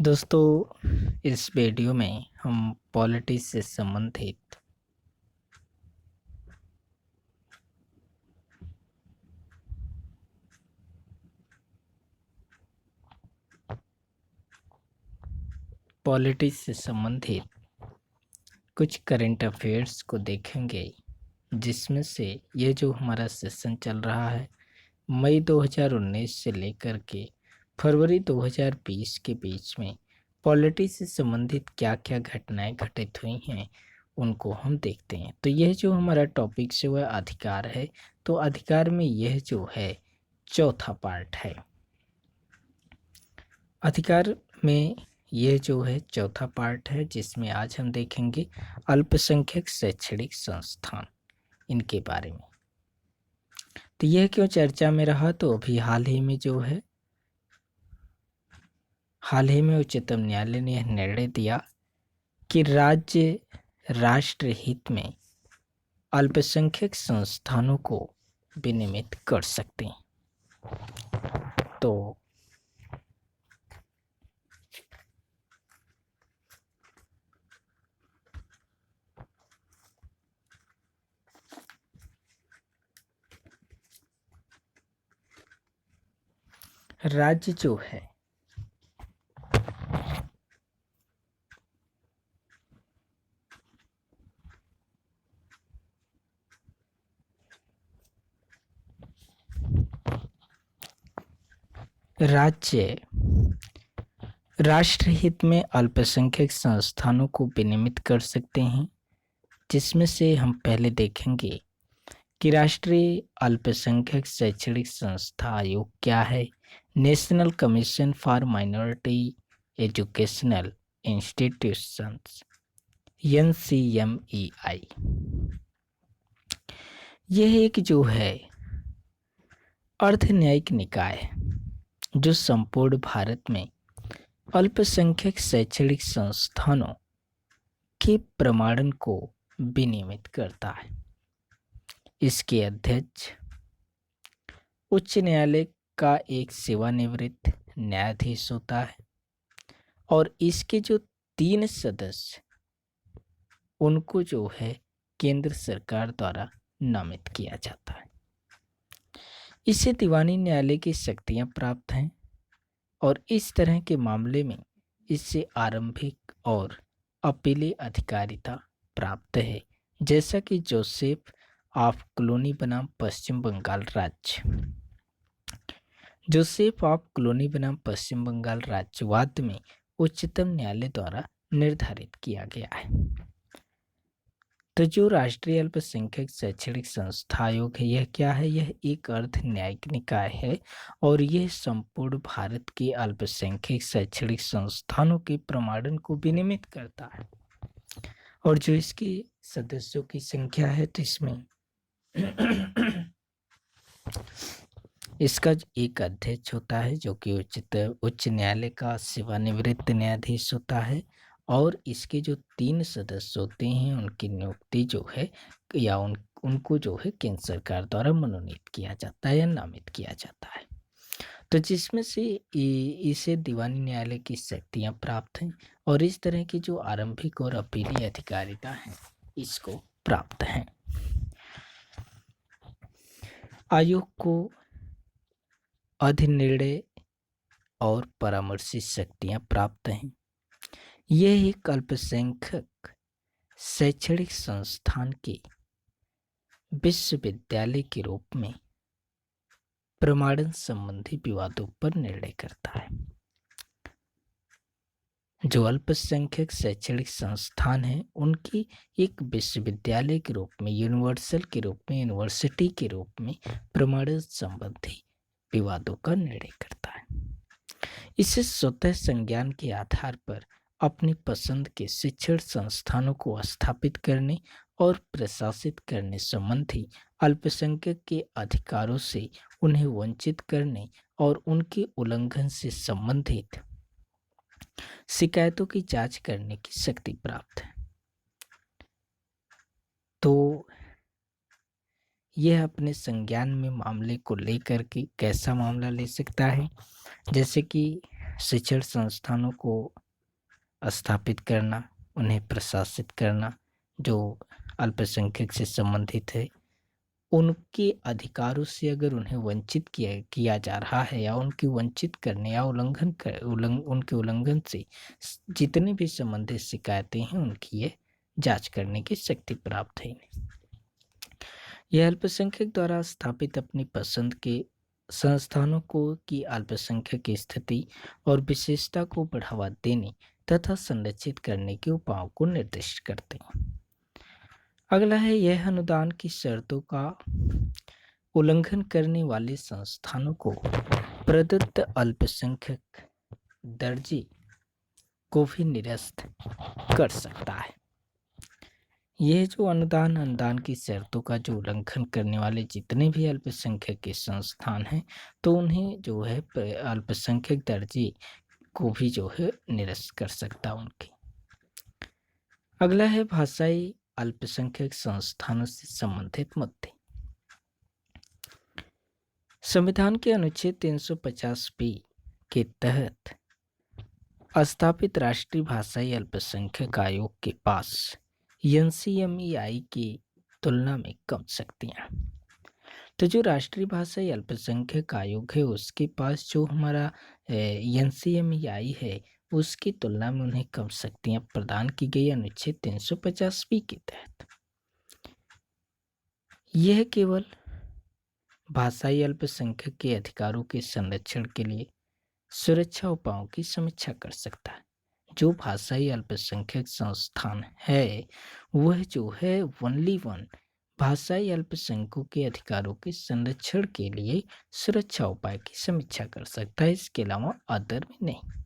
दोस्तों, इस वीडियो में हम पॉलिटिक्स से संबंधित कुछ करंट अफेयर्स को देखेंगे, जिसमें से ये जो हमारा सेशन चल रहा है मई 2019 से लेकर के फरवरी 2020 के बीच में पॉलिटिक्स से संबंधित क्या-क्या घटनाएं घटित हुई हैं, उनको हम देखते हैं। तो यह जो हमारा टॉपिक है वह अधिकार है। तो अधिकार में यह जो है चौथा पार्ट है। अधिकार में यह जो है चौथा पार्ट है, जिसमें आज हम देखेंगे अल्पसंख्यक शैक्षणिक संस्थान, इनके बारे में। तो यह क्यों चर्चा में रहा? तो अभी हाल ही में उच्चतम न्यायालय ने यह निर्णय दिया कि राज्य राष्ट्र हित में अल्पसंख्यक संस्थानों को विनियमित कर सकते हैं। तो राज्य जो है राष्ट्रहित में अल्पसंख्यक संस्थानों को विनियमित कर सकते हैं, जिसमें से हम पहले देखेंगे कि राष्ट्रीय अल्पसंख्यक शैक्षणिक संस्था आयोग क्या है। National commission for minority educational institutions, NCMEI। यह एक जो है अर्ध न्यायिक निकाय है, जो संपूर्ण भारत में अल्पसंख्यक शैक्षणिक संस्थानों के प्रमाणन को विनियमित करता है। इसके अध्यक्ष उच्च न्यायालय का एक सेवानिवृत्त न्यायाधीश होता है और इसके जो 3 सदस्य उनको जो है केंद्र सरकार द्वारा नामित किया जाता है। इसे दीवानी न्यायालय की शक्तियां प्राप्त हैं और इस तरह के मामले में इससे आरंभिक और अपीली अधिकारिता प्राप्त है, जैसा कि जोसेफ ऑफ क्लोनी बनाम पश्चिम बंगाल राज्यवाद में उच्चतम न्यायालय द्वारा निर्धारित किया गया है। तो जो राष्ट्रीय अल्पसंख्यक शैक्षणिक संस्था आयोग है, यह क्या है? यह एक अर्ध न्यायिक निकाय है और यह संपूर्ण भारत के अल्पसंख्यक शैक्षणिक संस्थानों के प्रमाणन को विनियमित करता है। और जो इसके सदस्यों की संख्या है, तो इसमें इसका एक अध्यक्ष होता है, जो कि उच्च न्यायालय का सेवानिवृत्त न्यायाधीश होता है, और इसके जो 3 सदस्य होते हैं उनकी नियुक्ति जो है या उनको जो है केंद्र सरकार द्वारा मनोनीत किया जाता है या नामित किया जाता है। तो जिसमें से इसे दीवानी न्यायालय की शक्तियां प्राप्त हैं और इस तरह की जो आरंभिक और अपीली अधिकारिता है इसको प्राप्त है। आयोग को अधिनिर्णय और परामर्शी शक्तियां प्राप्त हैं। यह एक अल्पसंख्यक शैक्षणिक संस्थान के विश्वविद्यालय के रूप में प्रमाणन संबंधी विवादों पर निर्णय करता है। जो अल्पसंख्यक शैक्षणिक संस्थान हैं उनकी एक विश्वविद्यालय के रूप में, यूनिवर्सिटी के रूप में प्रमाणन संबंधी विवादों का निर्णय करता है। इसे स्वतः संज्ञान के आधार पर अपनी पसंद के शिक्षण संस्थानों को स्थापित करने और प्रशासित करने संबंधी अल्पसंख्यक के अधिकारों से उन्हें वंचित करने और उनके उल्लंघन से संबंधित शिकायतों की जांच करने की शक्ति प्राप्त है। तो यह अपने संज्ञान में मामले को लेकर के कैसा मामला ले सकता है? जैसे कि शिक्षण संस्थानों को स्थापित करना, उन्हें प्रशासित करना, जो अल्पसंख्यक से संबंधित है, उनके अधिकारों से अगर उन्हें वंचित किया जा रहा है या उनकी वंचित करने या उनके उल्लंघन से जितनी भी संबंधित शिकायतें हैं उनकी ये जांच करने की शक्ति प्राप्त है इन्हें। यह अल्पसंख्यक द्वारा स्थापित अपनी पसंद के संस्थानों को की अल्पसंख्यक की स्थिति और विशेषता को बढ़ावा देने तथा संरक्षित करने के उपायों को निर्दिष्ट करते हैं। अगला है, यह अनुदान की शर्तों का उल्लंघन करने वाले संस्थानों को प्रदत्त अल्पसंख्यक दर्जे को भी निरस्त कर सकता है। यह जो अनुदान की शर्तों का जो उल्लंघन करने वाले जितने भी अल्पसंख्यक के संस्थान हैं, तो उन्हें जो है अल्पसंख्यक दर्जे को भी जो है निरस्त कर सकता है उनके। अगला है, भाषाई अल्पसंख्यक संस्थानों से संबंधित मुद्दे। संविधान के अनुच्छेद 350 के तहत स्थापित राष्ट्रीय भाषाई अल्पसंख्यक आयोग के पास NCMEI की तुलना में कम शक्तियां। तो जो राष्ट्रीय भाषाई अल्पसंख्यक आयोग है उसके पास जो हमारा NCMEI है उसकी तुलना में उन्हें कम शक्तियां प्रदान की गई अनुच्छेद 350 के तहत। यह केवल भाषाई अल्पसंख्यक के अधिकारों के संरक्षण के लिए सुरक्षा उपायों की समीक्षा कर सकता है। जो भाषाई अल्पसंख्यक संस्थान है वह जो है ओनली वन भाषाई अल्पसंख्यकों के अधिकारों के संरक्षण के लिए सुरक्षा उपाय की समीक्षा कर सकता है, इसके अलावा अदर में नहीं,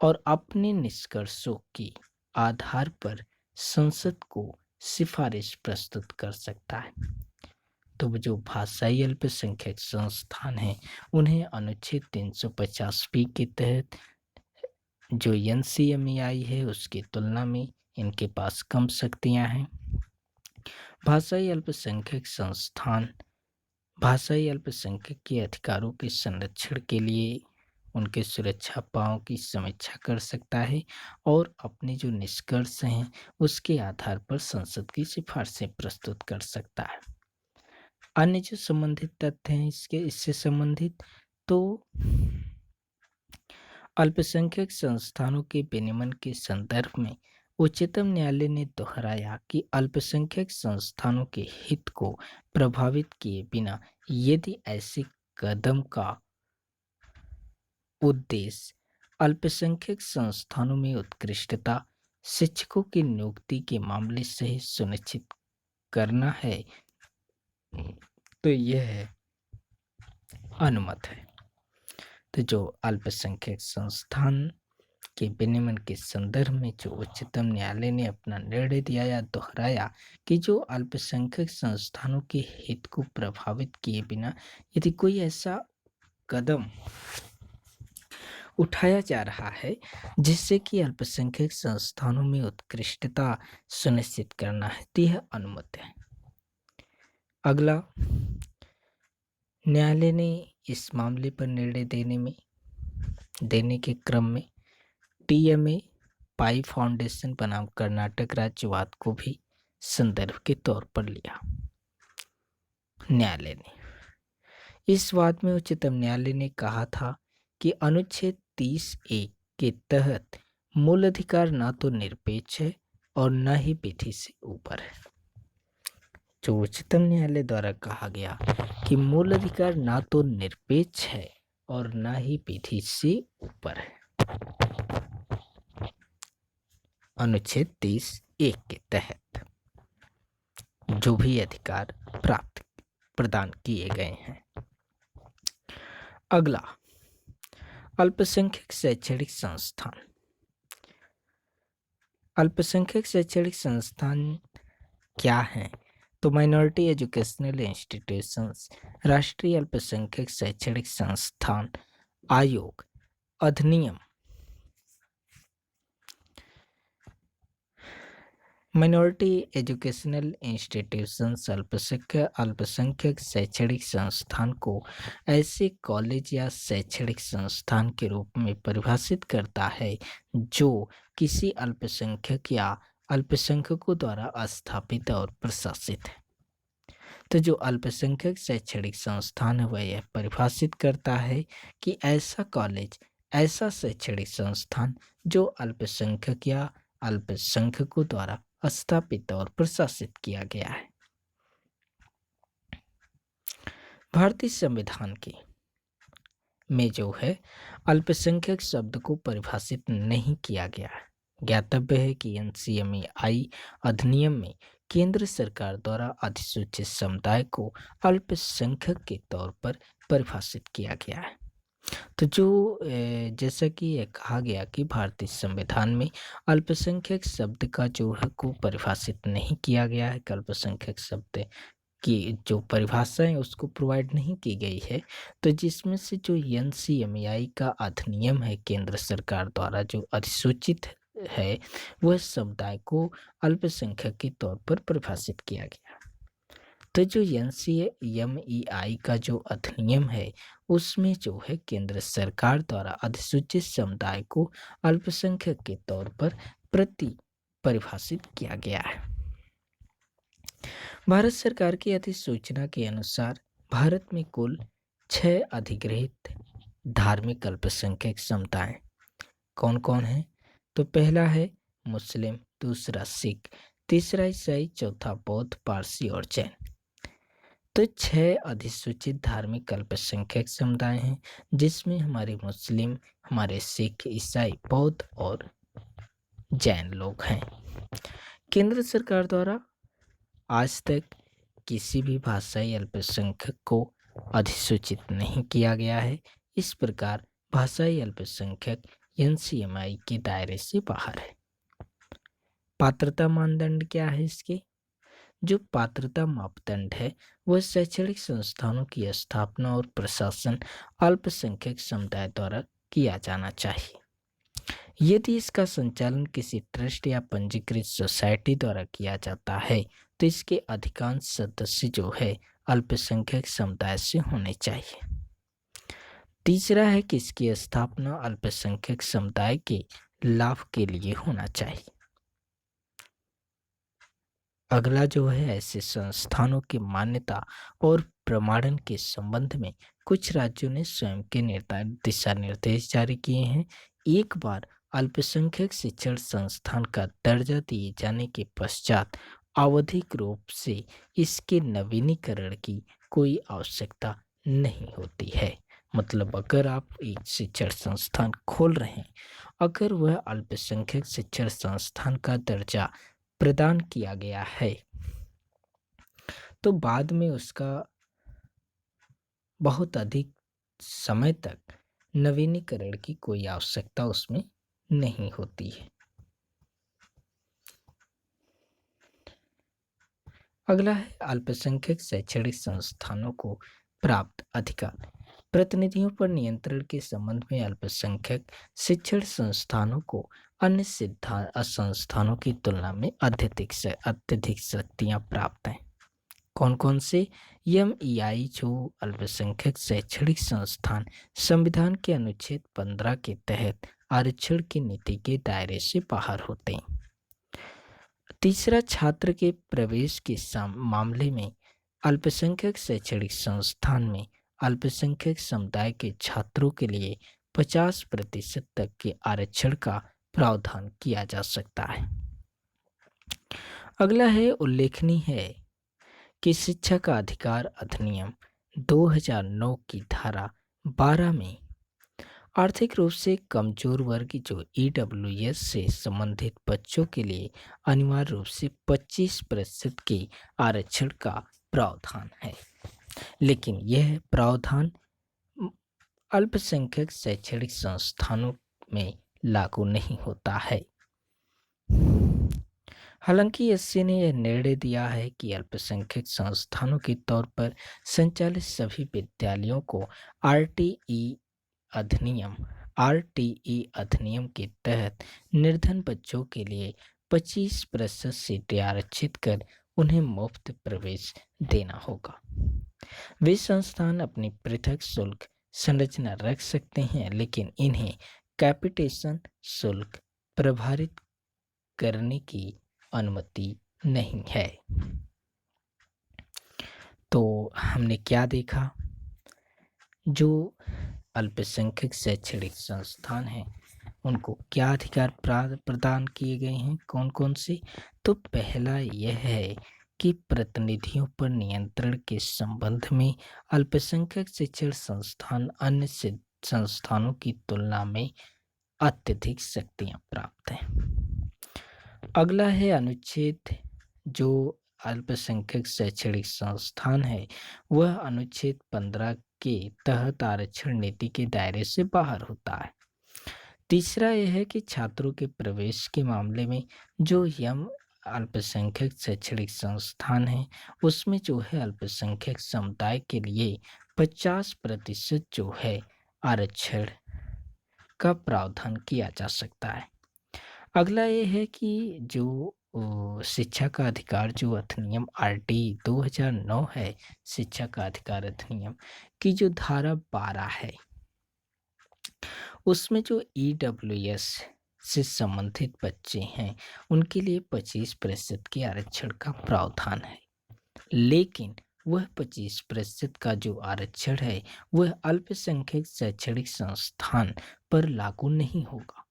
और अपने निष्कर्षों के आधार पर संसद को सिफारिश प्रस्तुत कर सकता है। तो जो भाषाई अल्पसंख्यक संस्थान हैं उन्हें अनुच्छेद 350 के तहत जो NCMEI है उसकी तुलना में इनके पास कम शक्तियां हैं। भाषाई अल्पसंख्यक संस्थान भाषाई अल्पसंख्यक के अधिकारों के संरक्षण के लिए उनके सुरक्षा उपायों की समीक्षा कर सकता है और अपने जो निष्कर्ष हैं उसके आधार पर संसद की सिफारिशें प्रस्तुत कर सकता है। अन्य जो संबंधित तथ्य हैं इससे संबंधित, तो अल्पसंख्यक संस्थानों के विनियमन के संदर्भ में उच्चतम न्यायालय ने दोहराया कि अल्पसंख्यक संस्थानों के हित को प्रभावित किए बिना यदि ऐसे कदम का उद्देश्य अल्पसंख्यक संस्थानों में उत्कृष्टता, शिक्षकों की नियुक्ति के मामले से सुनिश्चित करना है तो यह अनुमत है। तो जो अल्पसंख्यक संस्थान के विनियमन के संदर्भ में जो उच्चतम न्यायालय ने अपना निर्णय दिया या दोहराया कि जो अल्पसंख्यक संस्थानों के हित को प्रभावित किए बिना यदि कोई ऐसा कदम उठाया जा रहा है जिससे कि अल्पसंख्यक संस्थानों में उत्कृष्टता सुनिश्चित करना है तो यह अनुमत है। अगला, न्यायालय ने इस मामले पर निर्णय देने के क्रम में TMA पाई फाउंडेशन बनाम कर्नाटक राज्यवाद को भी संदर्भ के तौर पर लिया। न्यायालय ने इस वाद में उच्चतम न्यायालय ने कहा था कि अनुच्छेद 30A के तहत मूल अधिकार न तो निरपेक्ष है और न ही विधि से ऊपर है। जो उच्चतम न्यायालय द्वारा कहा गया कि मूल अधिकार न तो निरपेक्ष है और न ही विधि से ऊपर है। अनुच्छेद 30A के तहत जो भी अधिकार प्रदान किए गए हैं। अगला, अल्पसंख्यक शैक्षणिक संस्थान। अल्पसंख्यक शैक्षणिक संस्थान क्या हैं? तो माइनॉरिटी एजुकेशनल इंस्टीट्यूशंस राष्ट्रीय अल्पसंख्यक शैक्षणिक संस्थान आयोग अधिनियम माइनॉरिटी एजुकेशनल इंस्टीट्यूशंस अल्पसंख्यक शैक्षणिक संस्थान को ऐसे कॉलेज या शैक्षणिक संस्थान के रूप में परिभाषित करता है जो किसी अल्पसंख्यक या अल्पसंख्यकों द्वारा स्थापित और प्रशासित है। तो जो अल्पसंख्यक शैक्षणिक संस्थान है वह यह परिभाषित करता है कि ऐसा कॉलेज, ऐसा शैक्षणिक संस्थान जो अल्पसंख्यक या अल्पसंख्यकों द्वारा स्थापित और प्रशासित किया गया है। भारतीय संविधान के में जो है अल्पसंख्यक शब्द को परिभाषित नहीं किया गया है। ज्ञातव्य है कि एनसीएमईआई अधिनियम में केंद्र सरकार द्वारा अधिसूचित समुदाय को अल्पसंख्यक के तौर पर परिभाषित किया गया है। तो जैसा कि यह कहा गया कि भारतीय संविधान में अल्पसंख्यक शब्द का जो है को परिभाषित नहीं किया गया है, अल्पसंख्यक शब्द की जो परिभाषा है उसको प्रोवाइड नहीं की गई है। तो जिसमें से जो एनसीएमईआई का अधिनियम है केंद्र सरकार द्वारा जो अधिसूचित है वह समुदाय को अल्पसंख्यक के तौर पर परिभाषित किया गया। तो जो एनसीएमईआई का जो अधिनियम है उसमें जो है केंद्र सरकार द्वारा अधिसूचित समुदाय को अल्पसंख्यक के तौर पर परिभाषित किया गया है। भारत सरकार की अधिसूचना के अनुसार भारत में कुल 6 अधिकृत धार्मिक अल्पसंख्यक समुदाय कौन कौन है? तो पहला है मुस्लिम, दूसरा सिख, तीसरा ईसाई, चौथा बौद्ध, पारसी और जैन। तो 6 अधिसूचित धार्मिक अल्पसंख्यक समुदाय हैं जिसमें हमारे मुस्लिम, हमारे सिख, ईसाई, बौद्ध और जैन लोग हैं। केंद्र सरकार द्वारा आज तक किसी भी भाषाई अल्पसंख्यक को अधिसूचित नहीं किया गया है। इस प्रकार भाषाई अल्पसंख्यक एनसीएमआई के दायरे से बाहर है। पात्रता मानदंड क्या है इसके? जो पात्रता मापदंड है वह शैक्षणिक संस्थानों की स्थापना और प्रशासन अल्पसंख्यक समुदाय द्वारा किया जाना चाहिए। यदि इसका संचालन किसी ट्रस्ट या पंजीकृत सोसाइटी द्वारा किया जाता है तो इसके अधिकांश सदस्य जो है अल्पसंख्यक समुदाय से होने चाहिए। तीसरा है कि इसकी स्थापना अल्पसंख्यक समुदाय के लाभ के लिए होना चाहिए। अगला जो है ऐसे संस्थानों की मान्यता और प्रमाणन के संबंध में कुछ राज्यों ने स्वयं के निर्धारित दिशा निर्देश जारी किए हैं। एक बार अल्पसंख्यक शिक्षण संस्थान का दर्जा दिए जाने के पश्चात आवधिक रूप से इसके नवीनीकरण की कोई आवश्यकता नहीं होती है। मतलब अगर आप एक शिक्षण संस्थान खोल रहे हैं, अगर वह अल्पसंख्यक शिक्षण संस्थान का दर्जा प्रदान किया गया है तो बाद में उसका बहुत अधिक समय तक नवीनीकरण की कोई आवश्यकता उसमें नहीं होती है। अगला है अल्पसंख्यक शैक्षणिक संस्थानों को प्राप्त अधिकार। प्रतिनिधियों पर नियंत्रण के संबंध में अल्पसंख्यक शिक्षण संस्थानों को अन्य संस्थानों की तुलना में अत्यधिक शक्तियां प्राप्त हैं। कौन कौन से? एमईआई जो अल्पसंख्यक शैक्षणिक संस्थान संविधान के अनुच्छेद 15 के तहत आरक्षण की नीति के दायरे से बाहर होते हैं। तीसरा, छात्र के प्रवेश के मामले में अल्पसंख्यक शैक्षणिक संस्थान में अल्पसंख्यक समुदाय के छात्रों के लिए 50% तक के आरक्षण का प्रावधान किया जा सकता है। अगला है उल्लेखनीय है कि शिक्षा का अधिकार अधिनियम 2009 की धारा 12 में आर्थिक रूप से कमजोर वर्ग जो ईडब्ल्यूएस से संबंधित बच्चों के लिए अनिवार्य रूप से 25% के आरक्षण का प्रावधान है। लेकिन यह प्रावधान अल्पसंख्यक शैक्षणिक संस्थानों में लागू नहीं होता है। हालांकि एससी ने यह निर्णय दिया है कि अल्पसंख्यक संस्थानों के तौर पर संचालित सभी विद्यालयों को आरटीई अधिनियम के तहत निर्धन बच्चों के लिए 25% सीटें आरक्षित कर उन्हें मुफ्त प्रवेश देना होगा। वे संस्थान अपनी पृथक शुल्क संरचना रख सकते हैं, लेकिन इन्हें कैपिटेशन शुल्क प्रभावित करने की अनुमति नहीं है। तो हमने क्या देखा, जो अल्पसंख्यक शैक्षणिक संस्थान हैं उनको क्या अधिकार प्रदान किए गए हैं, कौन कौन से। तो पहला यह है कि प्रतिनिधियों पर नियंत्रण के संबंध में अल्पसंख्यक शिक्षण संस्थान अन्य संस्थानों की तुलना में अत्यधिक शक्तियां प्राप्त हैं। अगला है अनुच्छेद, जो अल्पसंख्यक शैक्षणिक संस्थान है वह अनुच्छेद 15 के तहत आरक्षण नीति के दायरे से बाहर होता है। तीसरा यह है कि छात्रों के प्रवेश के मामले में जो यम अल्पसंख्यक शैक्षणिक संस्थान है उसमें जो है अल्पसंख्यक समुदाय के लिए 50% जो है आरक्षण का प्रावधान किया जा सकता है। अगला ये है कि जो शिक्षा का अधिकार जो अधिनियम RT 2009 है, शिक्षा का अधिकार अधिनियम की जो धारा 12 है उसमें जो EWS से संबंधित बच्चे हैं उनके लिए 25% के आरक्षण का प्रावधान है, लेकिन वह 25% का जो आरक्षण है वह अल्पसंख्यक शैक्षणिक संस्थान पर लागू नहीं होगा।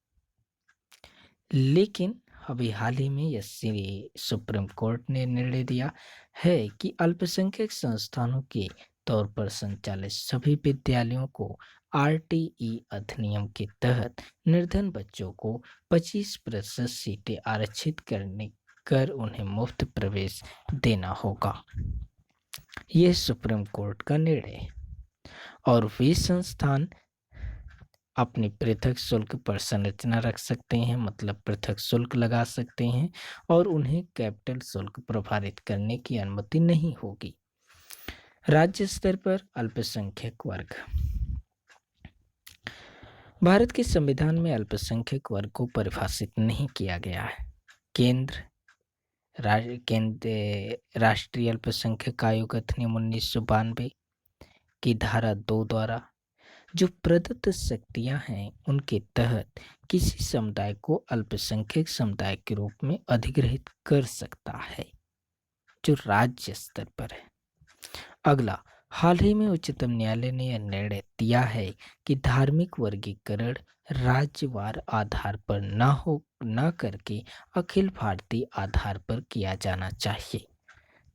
लेकिन अभी हाल ही में सुप्रीम कोर्ट ने निर्णय दिया है कि अल्पसंख्यक संस्थानों के तौर पर संचालित सभी विद्यालयों को RTE अधिनियम के तहत निर्धन बच्चों को 25% सीटें आरक्षित कर उन्हें मुफ्त प्रवेश देना होगा। यह सुप्रीम कोर्ट का निर्णय है और वे संस्थान अपनी पृथक शुल्क पर संरचना रख सकते हैं, मतलब पृथक शुल्क लगा सकते हैं और उन्हें कैपिटल शुल्क प्रभावित करने की अनुमति नहीं होगी। राज्य स्तर पर अल्पसंख्यक वर्ग। भारत के संविधान में अल्पसंख्यक वर्ग को परिभाषित नहीं किया गया है। केंद्र राष्ट्रीय अल्पसंख्यक आयोग अधिनियम 1992 की धारा 2 द्वारा जो प्रदत्त शक्तियां हैं उनके तहत किसी समुदाय को अल्पसंख्यक समुदाय के रूप में अधिग्रहित कर सकता है, जो राज्य स्तर पर है। अगला, हाल ही में उच्चतम न्यायालय ने यह निर्णय दिया है कि धार्मिक वर्गीकरण राज्यवार आधार पर न करके अखिल भारतीय आधार पर किया जाना चाहिए।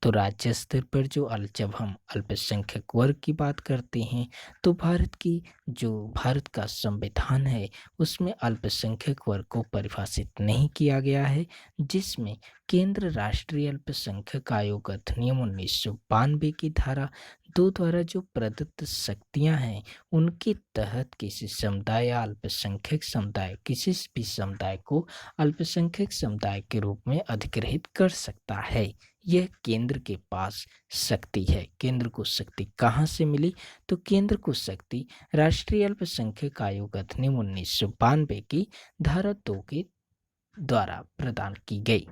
तो राज्य स्तर पर जब हम अल्पसंख्यक वर्ग की बात करते हैं तो भारत का संविधान है उसमें अल्पसंख्यक वर्ग को परिभाषित नहीं किया गया है, जिसमें केंद्र राष्ट्रीय अल्पसंख्यक आयोग अधिनियम 1992 की धारा 2 द्वारा जो प्रदत्त शक्तियां हैं उनके तहत किसी समुदाय या अल्पसंख्यक समुदाय किसी भी समुदाय को अल्पसंख्यक समुदाय के रूप में अधिग्रहित कर सकता है। यह केंद्र के पास शक्ति है। केंद्र को शक्ति कहाँ से मिली? तो केंद्र को शक्ति राष्ट्रीय अल्पसंख्यक आयोग अधिनियम 1992 की धारा 2 के द्वारा प्रदान की गई।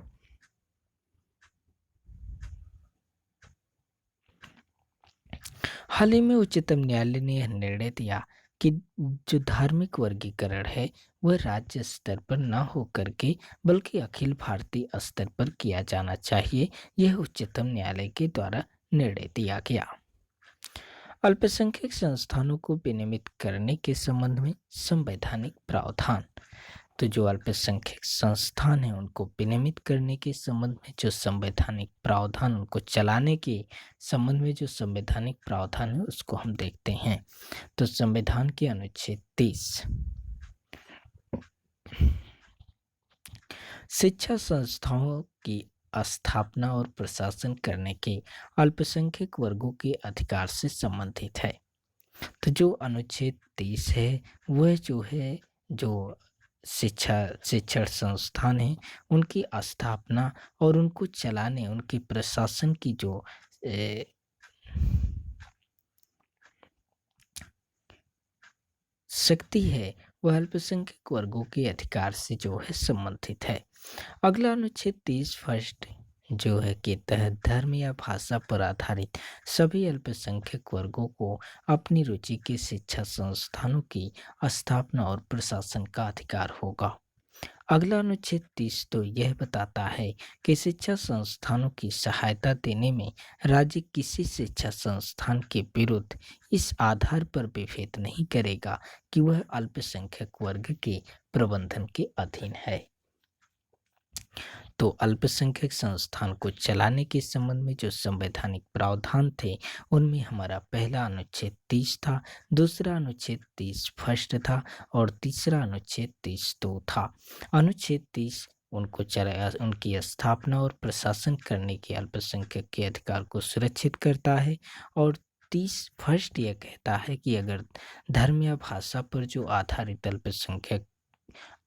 हाल ही में उच्चतम न्यायालय ने यह निर्णय दिया कि जो धार्मिक वर्गीकरण है वह राज्य स्तर पर न हो करके बल्कि अखिल भारतीय स्तर पर किया जाना चाहिए। यह उच्चतम न्यायालय के द्वारा निर्णय दिया गया। अल्पसंख्यक संस्थानों को विनियमित करने के संबंध में संवैधानिक प्रावधान। तो जो अल्पसंख्यक संस्थान हैं उनको विनियमित करने के संबंध में जो संवैधानिक प्रावधान, उनको चलाने के संबंध में जो संवैधानिक प्रावधान है उसको हम देखते हैं। तो संविधान के अनुच्छेद 30 शिक्षा संस्थाओं की स्थापना और प्रशासन करने के अल्पसंख्यक वर्गों के अधिकार से संबंधित है। तो जो अनुच्छेद 30 है वह जो शिक्षण संस्थान है उनकी स्थापना और उनको चलाने, उनके प्रशासन की जो शक्ति है वह अल्पसंख्यक वर्गों के अधिकार से जो है संबंधित है। अगला अनुच्छेद 30 फर्स्ट जो है के तहत धर्म या भाषा पर आधारित सभी अल्पसंख्यक वर्गों को अपनी रुचि के शिक्षा संस्थानों की स्थापना और प्रशासन का अधिकार होगा। अगला अनुच्छेद 30 तो यह बताता है कि शिक्षा संस्थानों की सहायता देने में राज्य किसी शिक्षा संस्थान के विरुद्ध इस आधार पर विभेद नहीं करेगा कि वह अल्पसंख्यक वर्ग के प्रबंधन के अधीन है। तो अल्पसंख्यक संस्थान को चलाने के संबंध में जो संवैधानिक प्रावधान थे उनमें हमारा पहला अनुच्छेद 30 था, दूसरा अनुच्छेद 30 फर्स्ट था और तीसरा अनुच्छेद 30 दो था। अनुच्छेद 30 उनकी स्थापना और प्रशासन करने के अल्पसंख्यक के अधिकार को सुरक्षित करता है और 30 फर्स्ट यह कहता है कि अगर धर्म या भाषा पर जो आधारित अल्पसंख्यक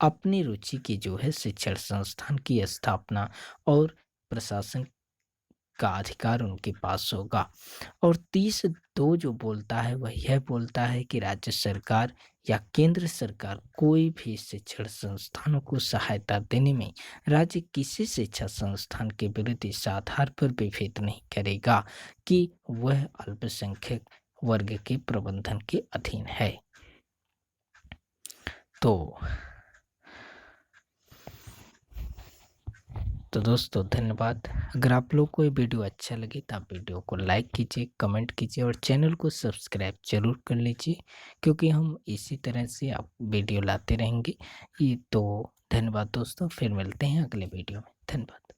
अपनी रुचि की जो है शिक्षण संस्थान की स्थापना और प्रशासन का अधिकार उनके पास होगा। और 30(2) जो बोलता है वह यह बोलता है कि राज्य सरकार या केंद्र सरकार कोई भी शिक्षण संस्थानों को सहायता देने में राज्य किसी शिक्षा संस्थान के विरुद्ध इस आधार पर विभेद नहीं करेगा कि वह अल्पसंख्यक वर्ग के प्रबंधन के अधीन है। तो दोस्तों धन्यवाद। अगर आप लोग को ये वीडियो अच्छा लगे तो आप वीडियो को लाइक कीजिए, कमेंट कीजिए और चैनल को सब्सक्राइब जरूर कर लीजिए, क्योंकि हम इसी तरह से आप वीडियो लाते रहेंगे। ये तो धन्यवाद दोस्तों, फिर मिलते हैं अगले वीडियो में। धन्यवाद।